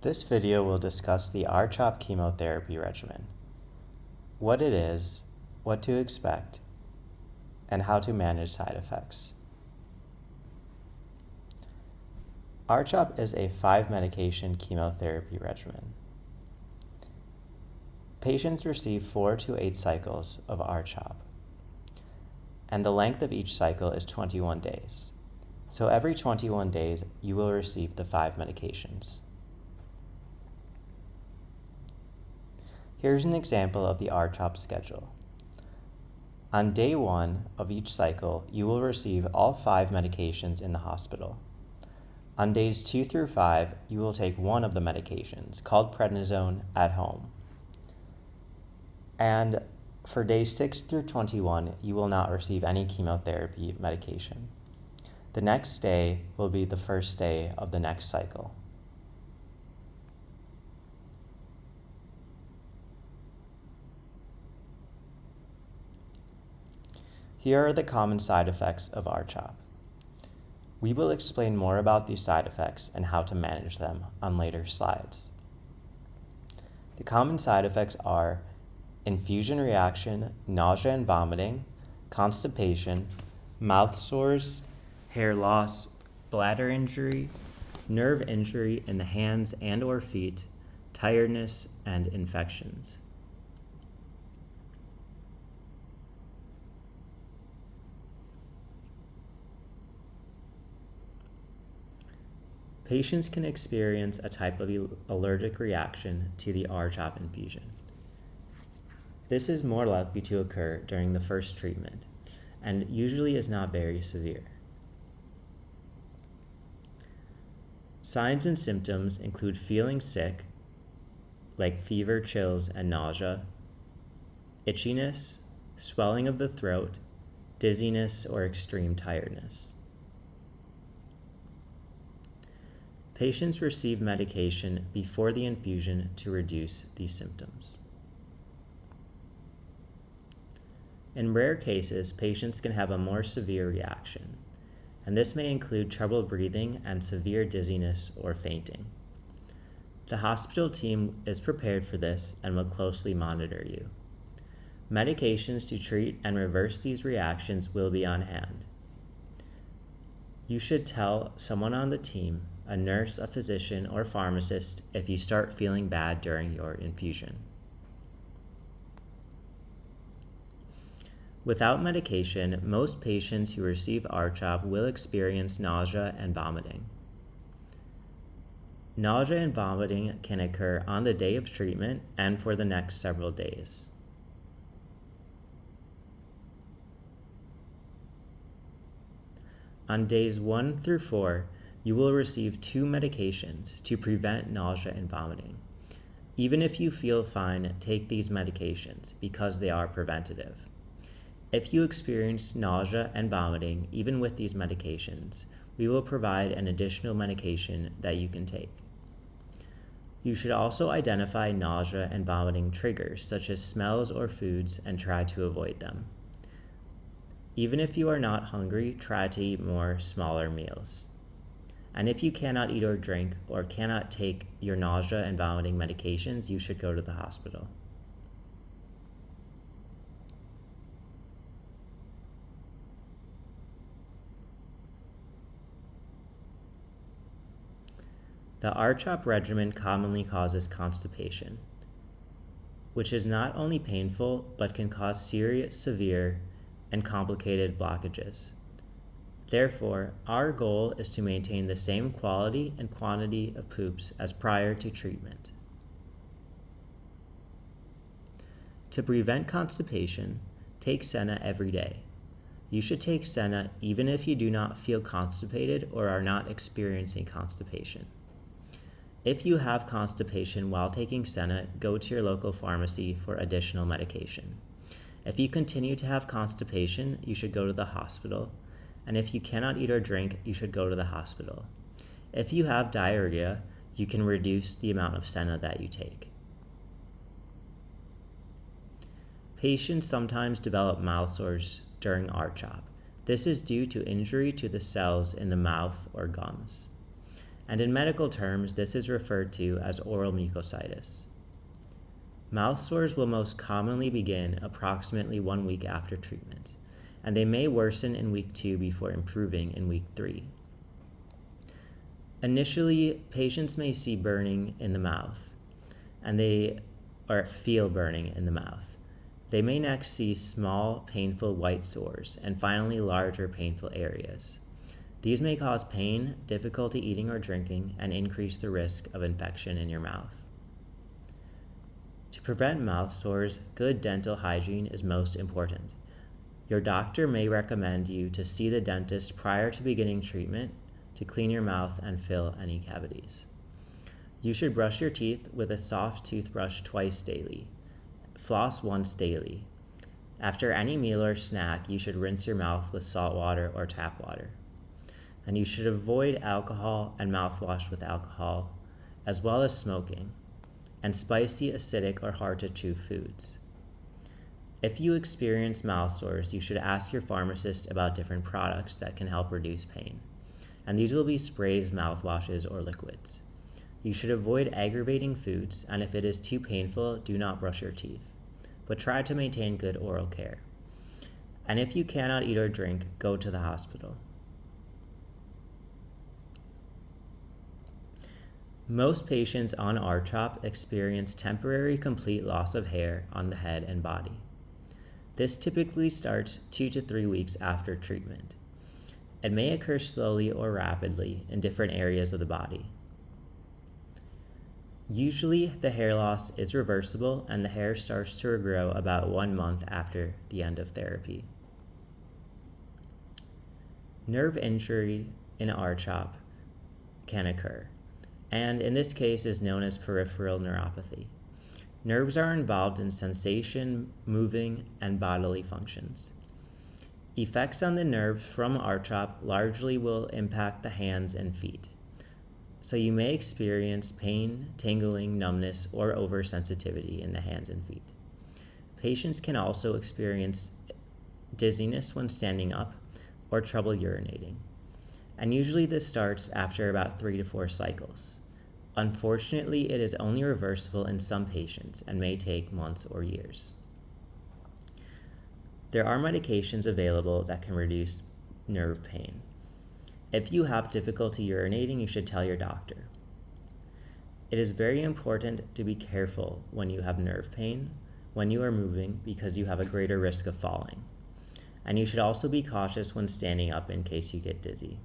This video will discuss the R-CHOP chemotherapy regimen, what it is, what to expect, and how to manage side effects. R-CHOP is a 5-medication chemotherapy regimen. Patients receive 4 to 8 cycles of R-CHOP, and the length of each cycle is 21 days. So every 21 days, you will receive the 5 medications. Here's an example of the R-CHOP schedule. On day 1 of each cycle, you will receive all 5 medications in the hospital. On days 2 through 5, you will take one of the medications, called prednisone, at home. And for days 6 through 21, you will not receive any chemotherapy medication. The next day will be the first day of the next cycle. Here are the common side effects of R-CHOP. We will explain more about these side effects and how to manage them on later slides. The common side effects are infusion reaction, nausea and vomiting, constipation, mouth sores, hair loss, bladder injury, nerve injury in the hands and or feet, tiredness, and infections. Patients can experience a type of allergic reaction to the R-CHOP infusion. This is more likely to occur during the first treatment and usually is not very severe. Signs and symptoms include feeling sick, like fever, chills, and nausea, itchiness, swelling of the throat, dizziness, or extreme tiredness. Patients receive medication before the infusion to reduce these symptoms. In rare cases, patients can have a more severe reaction, and this may include trouble breathing and severe dizziness or fainting. The hospital team is prepared for this and will closely monitor you. Medications to treat and reverse these reactions will be on hand. You should tell someone on the team, a nurse, a physician, or pharmacist, if you start feeling bad during your infusion. Without medication, most patients who receive R-CHOP will experience nausea and vomiting. Nausea and vomiting can occur on the day of treatment and for the next several days. On days 1 through 4, you will receive 2 medications to prevent nausea and vomiting. Even if you feel fine, take these medications because they are preventative. If you experience nausea and vomiting, even with these medications, we will provide an additional medication that you can take. You should also identify nausea and vomiting triggers, such as smells or foods, and try to avoid them. Even if you are not hungry, try to eat more smaller meals. And if you cannot eat or drink or cannot take your nausea and vomiting medications, you should go to the hospital. The R-CHOP regimen commonly causes constipation, which is not only painful, but can cause serious, severe, and complicated blockages. Therefore, our goal is to maintain the same quality and quantity of poops as prior to treatment. To prevent constipation, take Senna every day. You should take Senna even if you do not feel constipated or are not experiencing constipation. If you have constipation while taking Senna, go to your local pharmacy for additional medication. If you continue to have constipation, you should go to the hospital. And if you cannot eat or drink, you should go to the hospital. If you have diarrhea, you can reduce the amount of Senna that you take. Patients sometimes develop mouth sores during R-CHOP. This is due to injury to the cells in the mouth or gums. and in medical terms, this is referred to as oral mucositis. Mouth sores will most commonly begin approximately 1 week after treatment, and they may worsen in week 2 before improving in week 3. Initially, patients may see burning in the mouth, or feel burning in the mouth. They may next see small, painful white sores, and finally larger, painful areas. These may cause pain, difficulty eating or drinking, and increase the risk of infection in your mouth. To prevent mouth sores, good dental hygiene is most important. Your doctor may recommend you to see the dentist prior to beginning treatment to clean your mouth and fill any cavities. You should brush your teeth with a soft toothbrush twice daily. Floss once daily. After any meal or snack, you should rinse your mouth with salt water or tap water. And you should avoid alcohol and mouthwash with alcohol, as well as smoking, and spicy, acidic, or hard to chew foods. If you experience mouth sores, you should ask your pharmacist about different products that can help reduce pain. And these will be sprays, mouthwashes, or liquids. You should avoid aggravating foods, and if it is too painful, do not brush your teeth, but try to maintain good oral care. And if you cannot eat or drink, go to the hospital. Most patients on RCHOP experience temporary complete loss of hair on the head and body. This typically starts 2 to 3 weeks after treatment. It may occur slowly or rapidly in different areas of the body. Usually, the hair loss is reversible and the hair starts to regrow about 1 month after the end of therapy. Nerve injury in RCHOP can occur, and in this case is known as peripheral neuropathy. Nerves are involved in sensation, moving, and bodily functions. Effects on the nerves from RCHOP largely will impact the hands and feet. So you may experience pain, tingling, numbness, or oversensitivity in the hands and feet. Patients can also experience dizziness when standing up or trouble urinating. And usually this starts after about 3 to 4 cycles. Unfortunately, it is only reversible in some patients and may take months or years. There are medications available that can reduce nerve pain. If you have difficulty urinating, you should tell your doctor. It is very important to be careful when you have nerve pain, when you are moving, because you have a greater risk of falling. And you should also be cautious when standing up in case you get dizzy.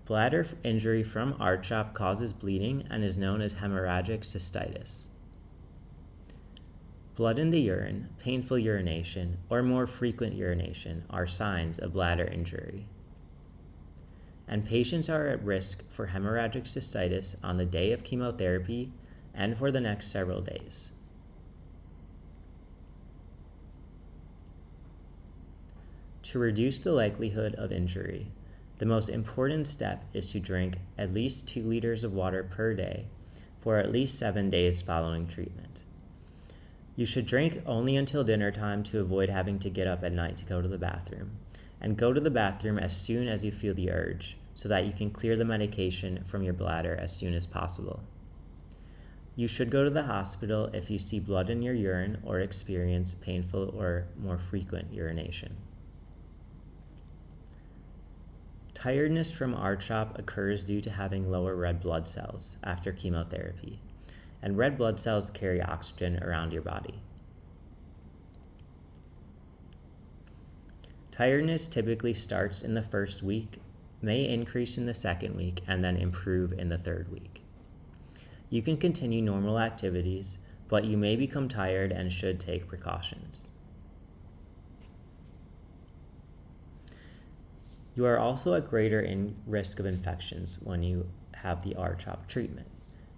Bladder injury from RCHOP causes bleeding and is known as hemorrhagic cystitis. Blood in the urine, painful urination, or more frequent urination are signs of bladder injury. And patients are at risk for hemorrhagic cystitis on the day of chemotherapy and for the next several days. To reduce the likelihood of injury, the most important step is to drink at least 2 liters of water per day for at least 7 days following treatment. You should drink only until dinner time to avoid having to get up at night to go to the bathroom, and go to the bathroom as soon as you feel the urge so that you can clear the medication from your bladder as soon as possible. You should go to the hospital if you see blood in your urine or experience painful or more frequent urination. Tiredness from RCHOP occurs due to having lower red blood cells after chemotherapy, and red blood cells carry oxygen around your body. Tiredness typically starts in the first week, may increase in the second week, and then improve in the third week. You can continue normal activities, but you may become tired and should take precautions. You are also at greater risk of infections when you have the RCHOP treatment.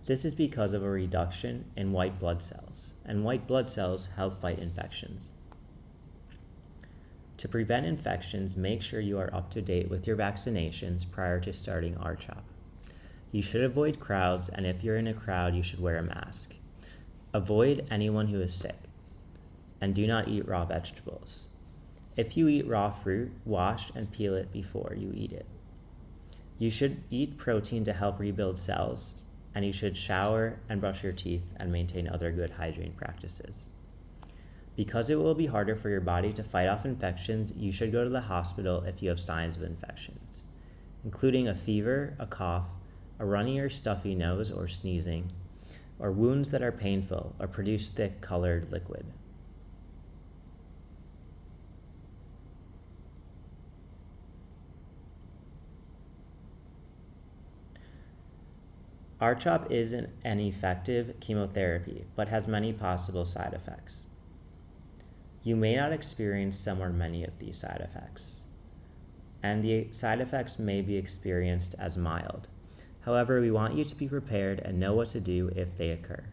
This is because of a reduction in white blood cells, and white blood cells help fight infections. To prevent infections, make sure you are up to date with your vaccinations prior to starting RCHOP. You should avoid crowds, and if you're in a crowd, you should wear a mask. Avoid anyone who is sick, and do not eat raw vegetables. If you eat raw fruit, wash and peel it before you eat it. You should eat protein to help rebuild cells, and you should shower and brush your teeth and maintain other good hygiene practices. Because it will be harder for your body to fight off infections, you should go to the hospital if you have signs of infections, including a fever, a cough, a runny or stuffy nose or sneezing, or wounds that are painful or produce thick colored liquid. R-CHOP isn't an effective chemotherapy, but has many possible side effects. You may not experience some or many of these side effects, and the side effects may be experienced as mild. However, we want you to be prepared and know what to do if they occur.